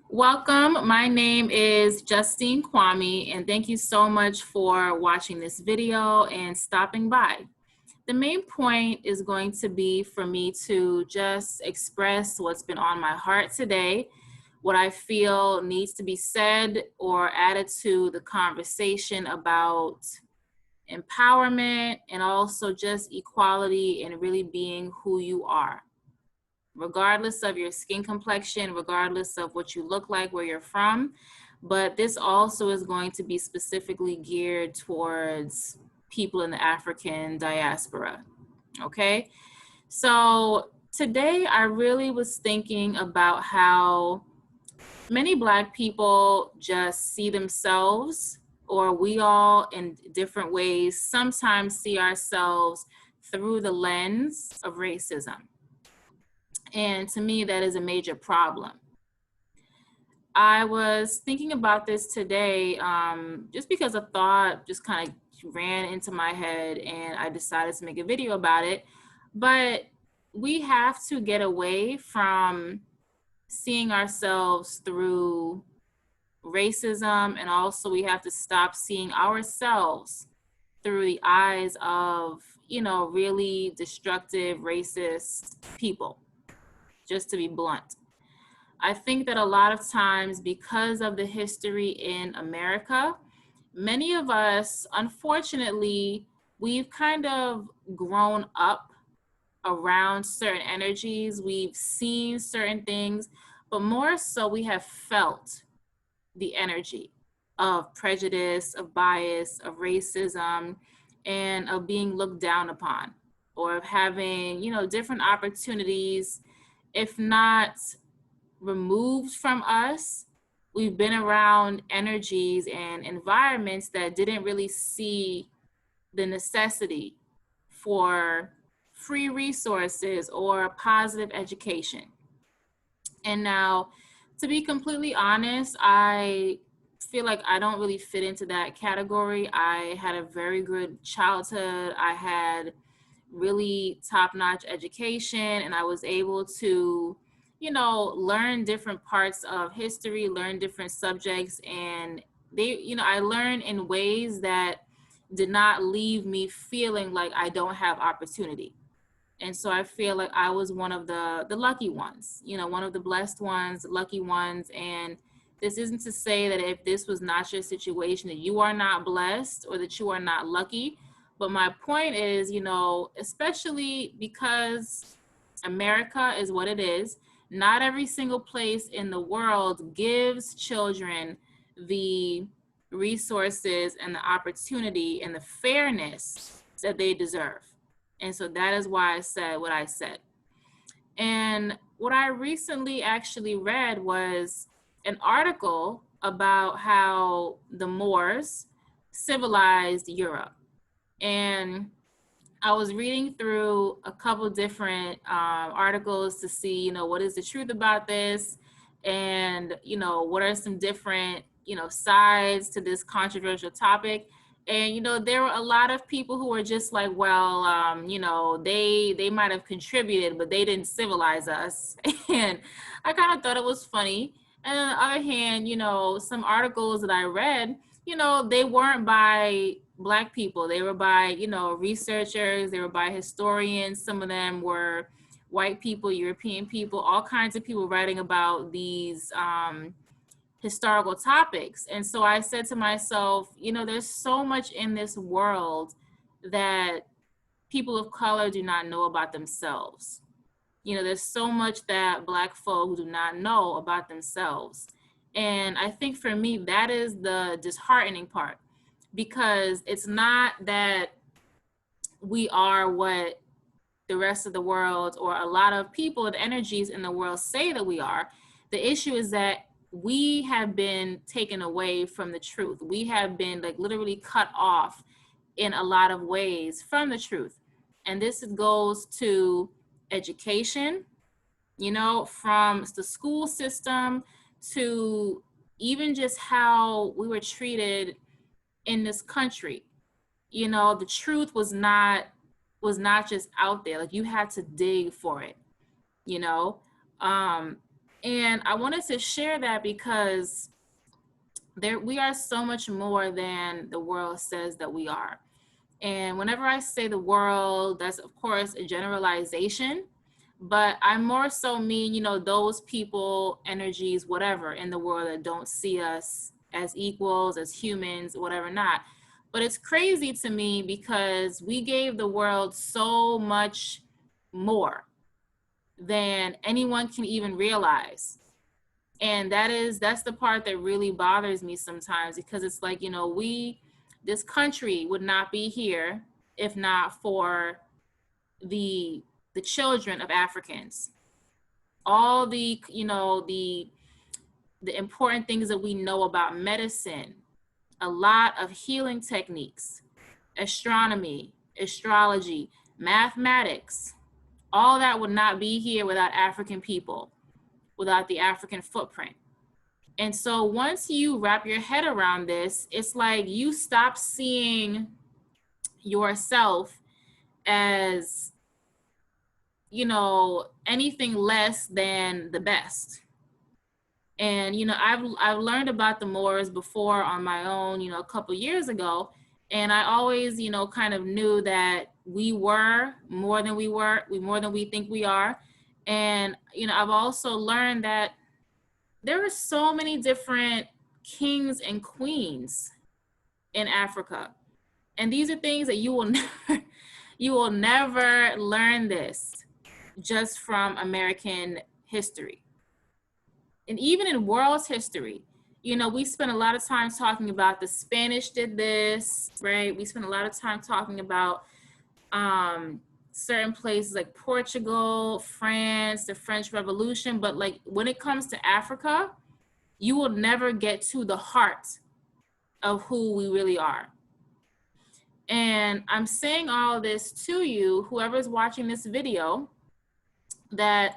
Welcome, my name is Justine Quammie, and thank you so much for watching this video and stopping by. The main point is going to be for me to just express what's been on my heart today, what I feel needs to be said or added to the conversation about empowerment and also just equality and really being who you are, regardless of your skin complexion, regardless of what you look like, where you're from. But this also is going to be specifically geared towards people in the African diaspora, okay? So today I really was thinking about how many Black people just see themselves, or we all in different ways sometimes see ourselves through the lens of racism. And to me, that is a major problem. I was thinking about this today just because a thought just kind of ran into my head and I decided to make a video about it. But we have to get away from seeing ourselves through racism, and also we have to stop seeing ourselves through the eyes of, really destructive, racist people, just to be blunt. I think that a lot of times, because of the history in America, many of us, unfortunately, we've kind of grown up around certain energies. We've seen certain things, but more so we have felt the energy of prejudice, of bias, of racism, and of being looked down upon, or of having, different opportunities, if not removed from us. We've been around energies and environments that didn't really see the necessity for free resources or positive education. And now, to be completely honest, I feel like I don't really fit into that category. I had a very good childhood. I had really top-notch education, and I was able to, learn different parts of history, learn different subjects, and I learned in ways that did not leave me feeling like I don't have opportunity. And so I feel like I was one of the lucky ones, one of the blessed ones, lucky ones. And this isn't to say that if this was not your situation, that you are not blessed or that you are not lucky. But my point is, especially because America is what it is, not every single place in the world gives children the resources and the opportunity and the fairness that they deserve. And so that is why I said what I said. And what I recently actually read was an article about how the Moors civilized Europe. And I was reading through a couple different articles to see, what is the truth about this? And, what are some different, sides to this controversial topic? And, there were a lot of people who were just like, well, they might have contributed, but they didn't civilize us. And I kind of thought it was funny. And on the other hand, some articles that I read, they weren't by Black people. They were by, researchers, they were by historians. Some of them were white people, European people, all kinds of people writing about these historical topics. And so I said to myself, there's so much in this world that people of color do not know about themselves. There's so much that Black folk do not know about themselves. And I think for me, that is the disheartening part, because it's not that we are what the rest of the world or a lot of people and energies in the world say that we are. The issue is that we have been taken away from the truth. We have been literally cut off in a lot of ways from the truth. And this goes to education, from the school system to even just how we were treated in this country. The truth was not just out there. Like, you had to dig for it. And I wanted to share that because we are so much more than the world says that we are. And whenever I say the world, that's of course a generalization, but I more so mean, you know, those people, energies, whatever in the world that don't see us as equals, as humans, whatever not. But it's crazy to me because we gave the world so much more than anyone can even realize. And that's the part that really bothers me sometimes, because it's like, you know, this country would not be here if not for the children of Africans. All the, you know, the important things that we know about medicine, a lot of healing techniques, astronomy, astrology, mathematics, all that would not be here without African people, without the African footprint. And so once you wrap your head around this, it's like you stop seeing yourself as, you know, anything less than the best. And, you know, I've learned about the Moors before on my own, you know, a couple years ago. And I always, you know, kind of knew that we were more than we more than we think we are. And, you know, I've also learned that there are so many different kings and queens in Africa. And these are things that you will never, you will never learn this just from American history. And even in world history, you know, we spend a lot of time talking about the Spanish did this, right? We spend a lot of time talking about certain places like Portugal, France, the French Revolution. But like when it comes to Africa, you will never get to the heart of who we really are. And I'm saying all this to you, whoever's watching this video, that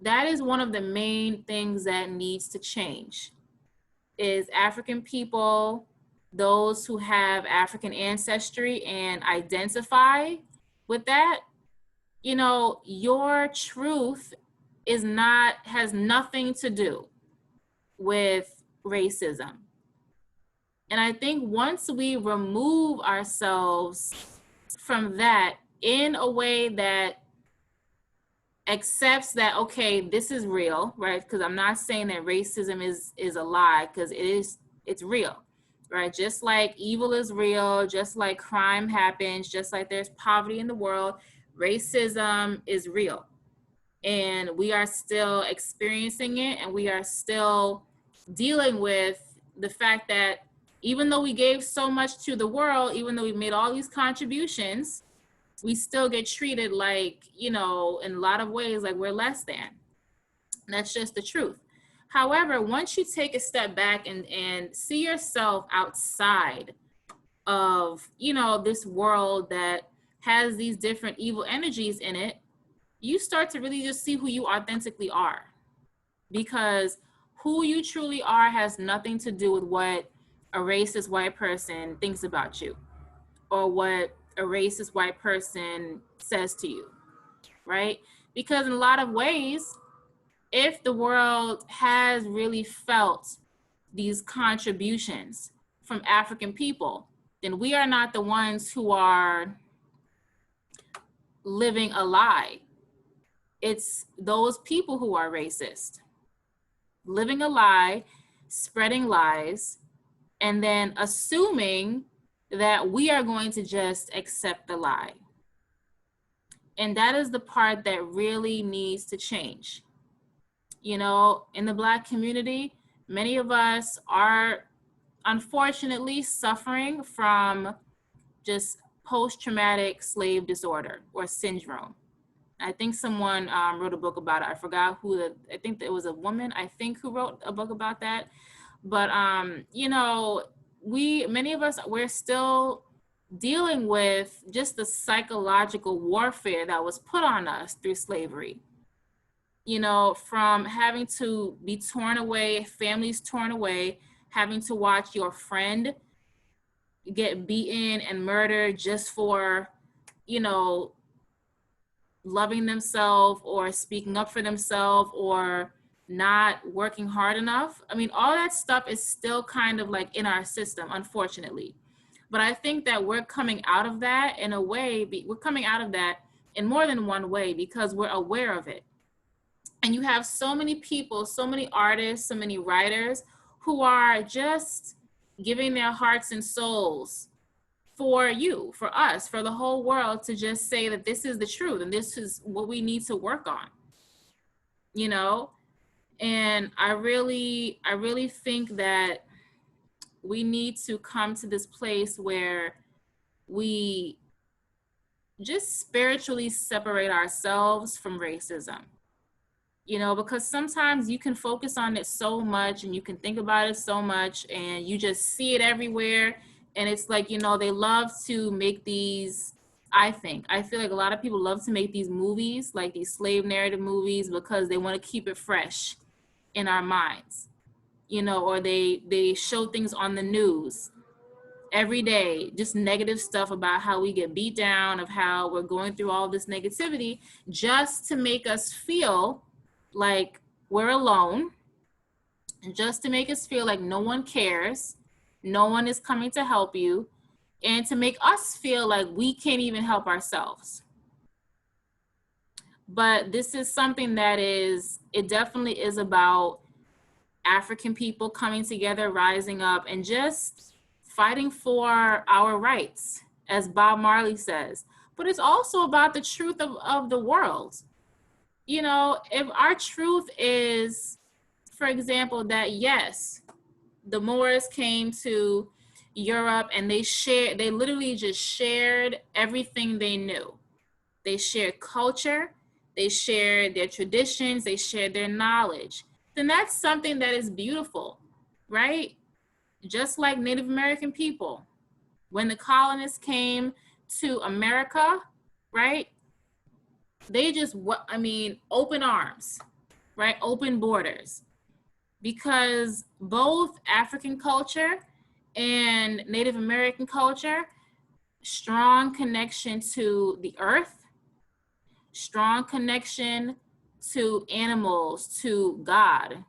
is one of the main things that needs to change, is African people, those who have African ancestry and identify with that. You know, your truth has nothing to do with racism. And I think once we remove ourselves from that in a way that accepts that, okay, this is real, right? Because I'm not saying that racism is a lie, because it's real, right? Just like evil is real, just like crime happens, just like there's poverty in the world, racism is real. And we are still experiencing it, and we are still dealing with the fact that even though we gave so much to the world, even though we made all these contributions, we still get treated like, you know, in a lot of ways, like we're less than. And that's just the truth. However, once you take a step back and see yourself outside of, you know, this world that has these different evil energies in it, you start to really just see who you authentically are. Because who you truly are has nothing to do with what a racist white person thinks about you or what a racist white person says to you, right? Because in a lot of ways, if the world has really felt these contributions from African people, then we are not the ones who are living a lie. It's those people who are racist, living a lie, spreading lies, and then assuming that we are going to just accept the lie. And that is the part that really needs to change. You know, in the Black community, many of us are unfortunately suffering from just post-traumatic slave disorder or syndrome. I think someone wrote a book about it. I forgot I think it was a woman, I think, who wrote a book about that. But, you know, many of us, we're still dealing with just the psychological warfare that was put on us through slavery. You know, from having to be torn away, families torn away, having to watch your friend get beaten and murdered just for, you know, loving themselves or speaking up for themselves or not working hard enough. I mean, all that stuff is still kind of like in our system, unfortunately. But I think that we're coming out of that in a way, we're coming out of that in more than one way because we're aware of it. And you have so many people, so many artists, so many writers who are just giving their hearts and souls for you, for us, for the whole world to just say that this is the truth and this is what we need to work on, you know? And I really think that we need to come to this place where we just spiritually separate ourselves from racism, you know, because sometimes you can focus on it so much and you can think about it so much and you just see it everywhere. And it's like, you know, they love to make these, I feel like a lot of people love to make these movies, like these slave narrative movies, because they want to keep it fresh in our minds, you know, or they show things on the news every day, just negative stuff about how we get beat down, of how we're going through all this negativity, just to make us feel like we're alone, and just to make us feel like no one cares, no one is coming to help you, and to make us feel like we can't even help ourselves. But this is something that it definitely is about African people coming together, rising up, and just fighting for our rights, as Bob Marley says. But it's also about the truth of the world. You know, if our truth is, for example, that yes, the Moors came to Europe and they literally just shared everything they knew. They shared culture, they shared their traditions, they shared their knowledge. Then that's something that is beautiful, right? Just like Native American people. When the colonists came to America, right? They just, open arms, right? Open borders. Because both African culture and Native American culture, strong connection to the earth, strong connection to animals, to God,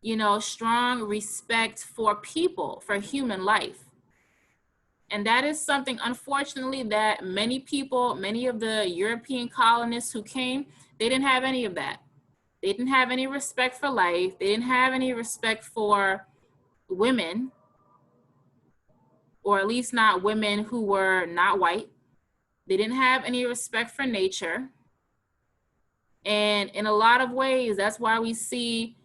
you know, strong respect for people, for human life. And that is something, unfortunately, that many people, many of the European colonists who came, they didn't have any of that. They didn't have any respect for life. They didn't have any respect for women, or at least not women who were not white. They didn't have any respect for nature. And in a lot of ways, that's why we see,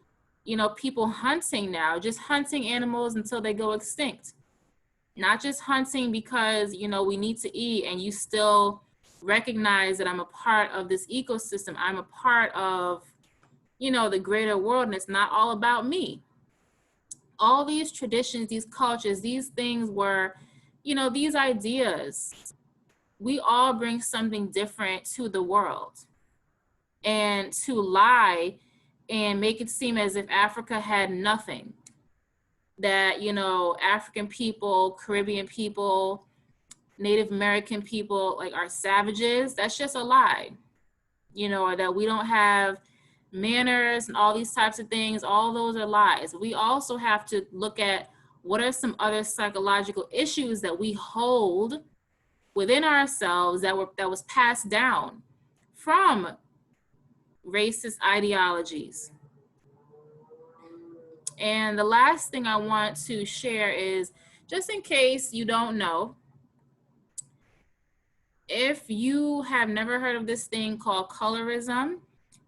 you know, people hunting now, just hunting animals until they go extinct. Not just hunting because, you know, we need to eat, and you still recognize that I'm a part of this ecosystem. I'm a part of, you know, the greater world, and it's not all about me. All these traditions, these cultures, these things were, you know, these ideas, we all bring something different to the world. And to lie and make it seem as if Africa had nothing, that, you know, African people, Caribbean people, Native American people, like, are savages, that's just a lie. You know, or that we don't have manners and all these types of things, all those are lies. We also have to look at what are some other psychological issues that we hold within ourselves that was passed down from racist ideologies. And the last thing I want to share is, just in case you don't know, if you have never heard of this thing called colorism,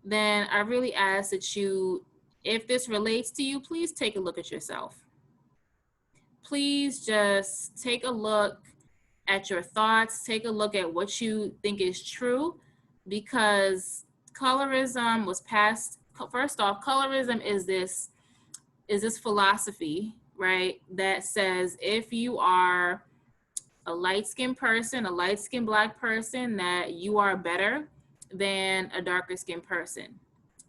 then I really ask that you, if this relates to you, please take a look at yourself. Please just take a look at your thoughts, take a look at what you think is true, because colorism was passed. First off, colorism is this philosophy, right, that says if you are a light-skinned person, a light-skinned Black person, that you are better than a darker-skinned person.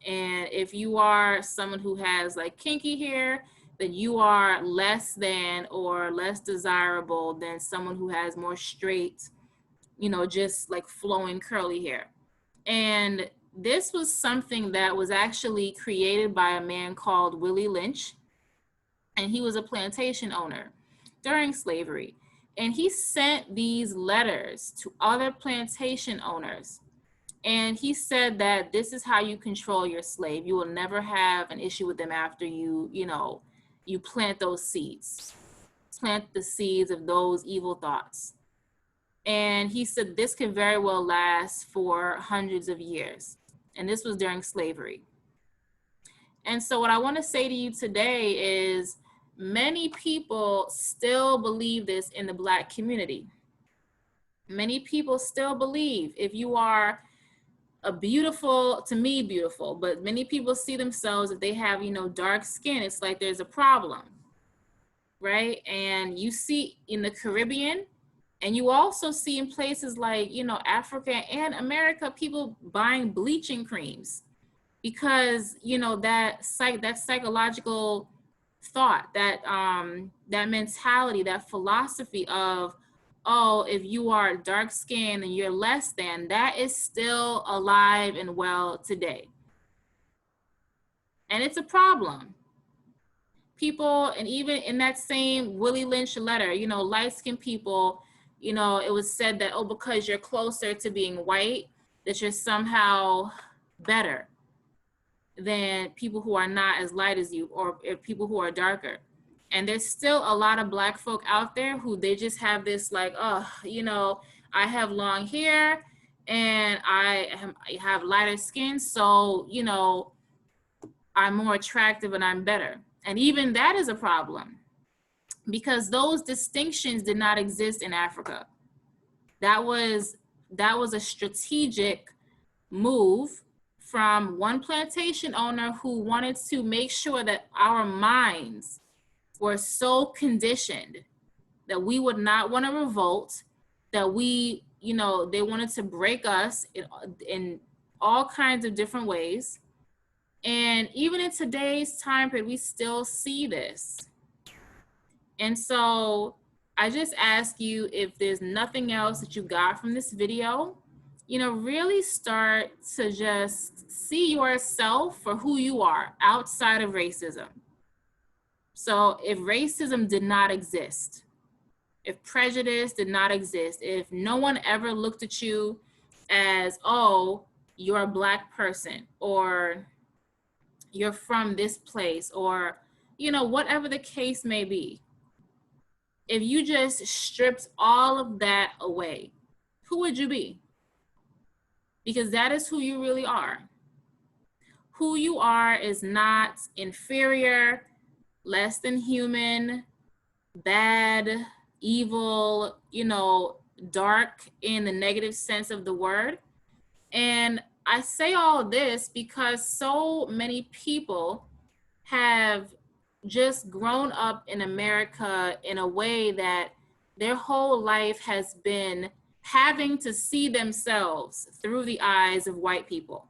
And if you are someone who has like kinky hair, then you are less than or less desirable than someone who has more straight, you know, just like flowing curly hair. And this was something that was actually created by a man called Willie Lynch, and he was a plantation owner during slavery. And he sent these letters to other plantation owners. And he said that this is how you control your slave. You will never have an issue with them after you plant those seeds, plant the seeds of those evil thoughts. And he said this could very well last for hundreds of years. And this was during slavery. And so what I want to say to you today is many people still believe this in the Black community. Many people still believe if you are a beautiful, to me beautiful, but many people see themselves, if they have, dark skin, it's like there's a problem, right? And you see in the Caribbean, and you also see in places like, Africa and America, people buying bleaching creams because, that psychological thought, that mentality, that philosophy of, oh, if you are dark skinned and you're less than, that is still alive and well today. And it's a problem. People, and even in that same Willie Lynch letter, light-skinned people, it was said that, oh, because you're closer to being white, that you're somehow better than people who are not as light as you, or people who are darker. And there's still a lot of Black folk out there who they just have this like, oh, I have long hair and I have lighter skin, so, I'm more attractive and I'm better. And even that is a problem because those distinctions did not exist in Africa. That was a strategic move from one plantation owner who wanted to make sure that our minds were so conditioned that we would not want to revolt, that we, they wanted to break us in all kinds of different ways. And even in today's time period, we still see this. And so I just ask you, if there's nothing else that you got from this video, really start to just see yourself for who you are outside of racism. So if racism did not exist, if prejudice did not exist, if no one ever looked at you as, oh, you're a Black person, or you're from this place, or, whatever the case may be, if you just stripped all of that away, who would you be? Because that is who you really are. Who you are is not inferior, less than human, bad, evil, dark in the negative sense of the word. And I say all this because so many people have just grown up in America in a way that their whole life has been having to see themselves through the eyes of white people,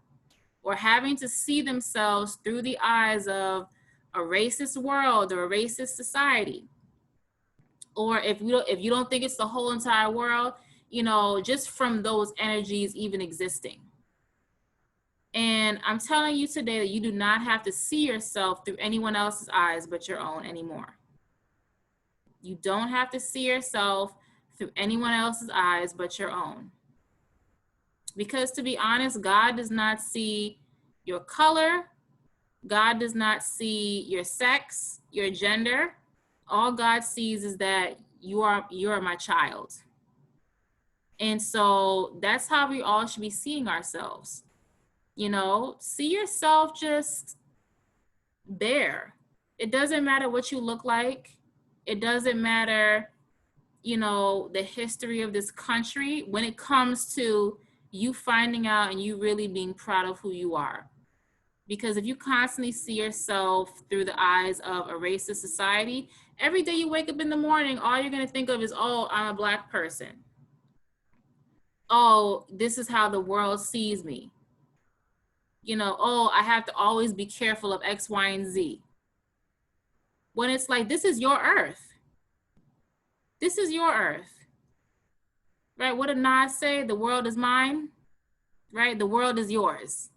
or having to see themselves through the eyes of a racist world or a racist society. Or if you don't think it's the whole entire world, just from those energies even existing. And I'm telling you today that you do not have to see yourself through anyone else's eyes but your own anymore. You don't have to see yourself through anyone else's eyes but your own. Because to be honest, God does not see your color. God does not see your sex, your gender. All God sees is that you are my child. And so that's how we all should be seeing ourselves. See yourself just there. It doesn't matter what you look like. It doesn't matter, the history of this country when it comes to you finding out and you really being proud of who you are. Because if you constantly see yourself through the eyes of a racist society, every day you wake up in the morning, all you're going to think of is, oh, I'm a Black person. Oh, this is how the world sees me. Oh, I have to always be careful of X, Y, and Z. When it's like, this is your earth. This is your earth. Right? What did Nas say? The world is mine. Right? The world is yours.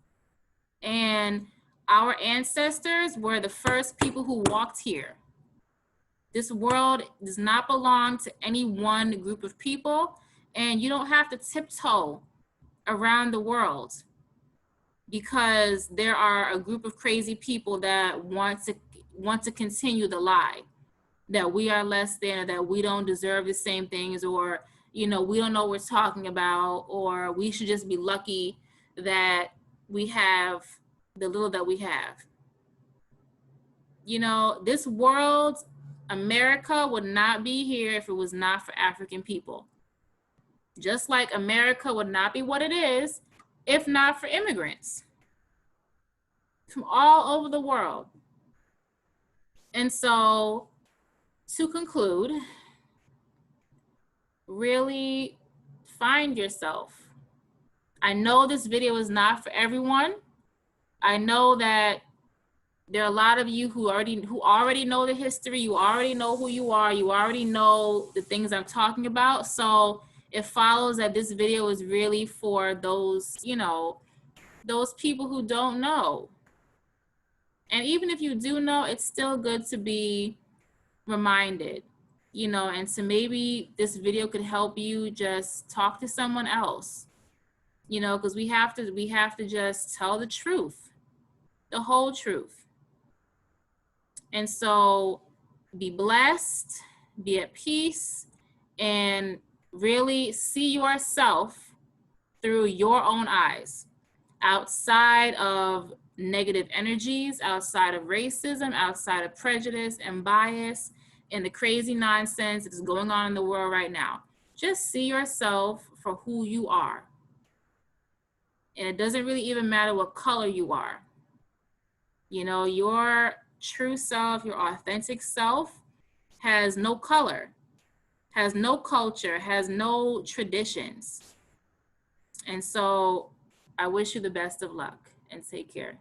And our ancestors were the first people who walked here. This world does not belong to any one group of people, and you don't have to tiptoe around the world because there are a group of crazy people that want to continue the lie that we are less than, that we don't deserve the same things, or we don't know what we're talking about, or we should just be lucky that we have the little that we have. This world, America, would not be here if it was not for African people. Just like America would not be what it is if not for immigrants from all over the world. And so, to conclude, really find yourself. I know this video is not for everyone. I know that there are a lot of you who already know the history. You already know who you are. You already know the things I'm talking about. So it follows that this video is really for those, those people who don't know. And even if you do know, it's still good to be reminded, and so maybe this video could help you just talk to someone else, because we have to just tell the truth, the whole truth. And so be blessed, be at peace, and really see yourself through your own eyes, outside of negative energies, outside of racism, outside of prejudice and bias, and the crazy nonsense that is going on in the world right now. Just see yourself for who you are. And it doesn't really even matter what color you are. Your true self, your authentic self has no color, has no culture, has no traditions. And so I wish you the best of luck and take care.